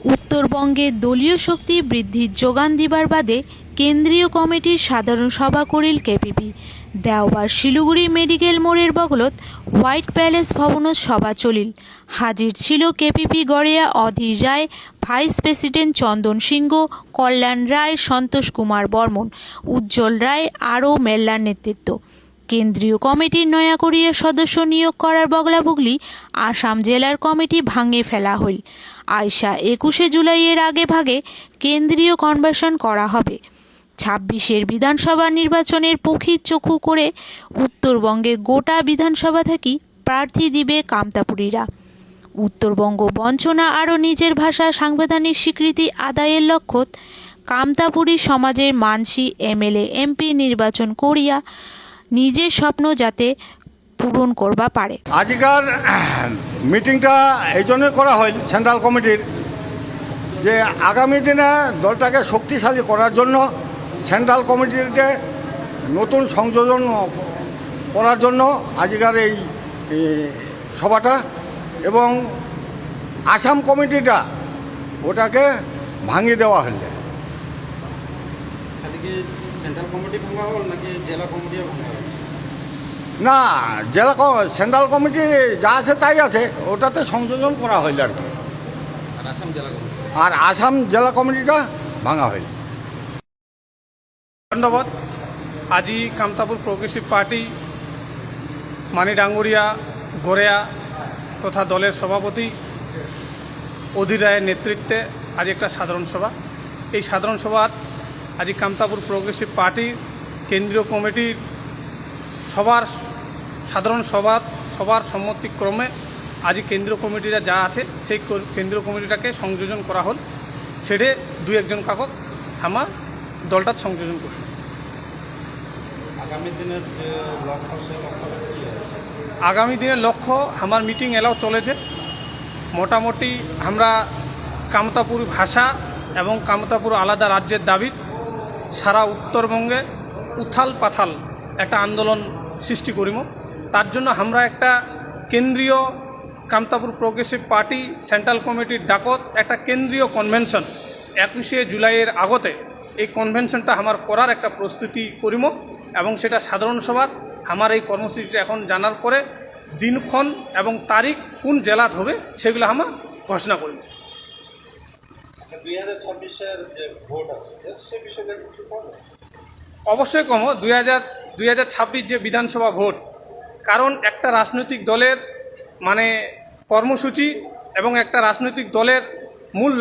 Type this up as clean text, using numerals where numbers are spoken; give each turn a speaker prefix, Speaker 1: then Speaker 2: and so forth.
Speaker 1: উত্তরবঙ্গে দলীয় শক্তি বৃদ্ধির যোগান দিবার বাদে কেন্দ্রীয় কমিটির সাধারণ সভা করিল কেপিপি। দেওবার শিলিগুড়ি মেডিকেল মোড়ের বগলত হোয়াইট প্যালেস ভবনত সভা চলিল। হাজির ছিল কেপিপি গড়িয়া অধীর রায়, ভাইস প্রেসিডেন্ট চন্দন সিংহ, কল্যাণ রায়, সন্তোষ কুমার বর্মন, উজ্জ্বল রায় আরও মেল্লার নেতৃত্ব। কেন্দ্রীয় কমিটির নয়াকড়িয়া সদস্য নিয়োগ করার বগলাবগলি আসাম জেলার কমিটি ভাঙে ফেলা হইল। আয়সা 21শে জুলাইয়ের আগে ভাগে কেন্দ্রীয় কনভেনশন করা হবে। 26-এর বিধানসভা নির্বাচনের পক্ষী চক্ষু করে উত্তরবঙ্গের গোটা বিধানসভা থেকে প্রার্থী দিবে কামতাপুরীরা। উত্তরবঙ্গ বঞ্চনা আরও নিজের ভাষা সাংবিধানিক স্বীকৃতি আদায়ের লক্ষ্যত কামতাপুরী সমাজের মানসি এমএলএ এমপি নির্বাচন করিয়া নিজের স্বপ্ন যাতে পূরণ করবা পারে।
Speaker 2: আজকের মিটিংটা এই জন্য করা হয় সেন্ট্রাল কমিটির, যে আগামী দিনে দলটাকে শক্তিশালী করার জন্য সেন্ট্রাল কমিটিতে নতুন সংযোজন করার জন্য আজকের এই সভাটা, এবং আসাম কমিটিটা ওটাকে ভাঙিয়ে দেওয়া হলে।
Speaker 3: সেন্ট্রাল কমিটি ভাঙা হল নাকি জেলা কমিটিও ভাঙা হল?
Speaker 2: না, জেলা সেন্ট্রাল কমিটি যা আছে তাই আছে, ওটাতে সংযোজন করা হইল আর কি। আর আসাম জেলা কমিটিটা ভাঙা হইল।
Speaker 4: ধন্যবাদ। আজি কামতাপুর প্রগ্রেসিভ পার্টি মানি ডাঙ্গুরিয়া গড়িয়া তথা দলের সভাপতি অধীর রায়ের নেতৃত্বে আজ একটা সাধারণ সভা। এই সাধারণ সভা আজি কামতাপুর প্রগ্রেসিভ পার্টির কেন্দ্রীয় কমিটির সবার সাধারণ সবার সম্মতিক্রমে আজি কেন্দ্রীয় কমিটিরা যা আছে সেই কেন্দ্রীয় কমিটিটাকে সংযোজন করা হল। সেটা দুই একজন কাকক আমার দলটার সংযোজন করি।
Speaker 3: আগামী দিনের যে লক্ষ্য, সেই লক্ষ্যটা কী হবে?
Speaker 4: আগামী দিনের লক্ষ্য আমার মিটিং এলাও চলেছে। মোটামুটি আমরা কামতাপুর ভাষা এবং কামতাপুর আলাদা রাজ্যের দাবি সারা উত্তরবঙ্গে উথাল পাথাল একটা আন্দোলন সৃষ্টি করিম। তার জন্য আমরা একটা কেন্দ্রীয় কামতাপুর প্রগ্রেসিভ পার্টি সেন্ট্রাল কমিটির ডাকত একটা কেন্দ্রীয় কনভেনশন 21শে জুলাইয়ের আগতে এই কনভেনশনটা আমার করার একটা প্রস্তুতি করিম, এবং সেটা সাধারণ সভা আমার এই কর্মসূচিটা এখন জানার পরে দিনক্ষণ এবং তারিখ কোন জেলাত হবে সেগুলো আমরা ঘোষণা করব।
Speaker 3: 2026-এর যে ভোট আছে সে বিষয়ে কিছু বলুন।
Speaker 4: অবশ্যই কম 2026 যে বিধানসভা ভোট, কারণ একটা রাজনৈতিক দলের মানে কর্মসূচি এবং একটা রাজনৈতিক দলের মূল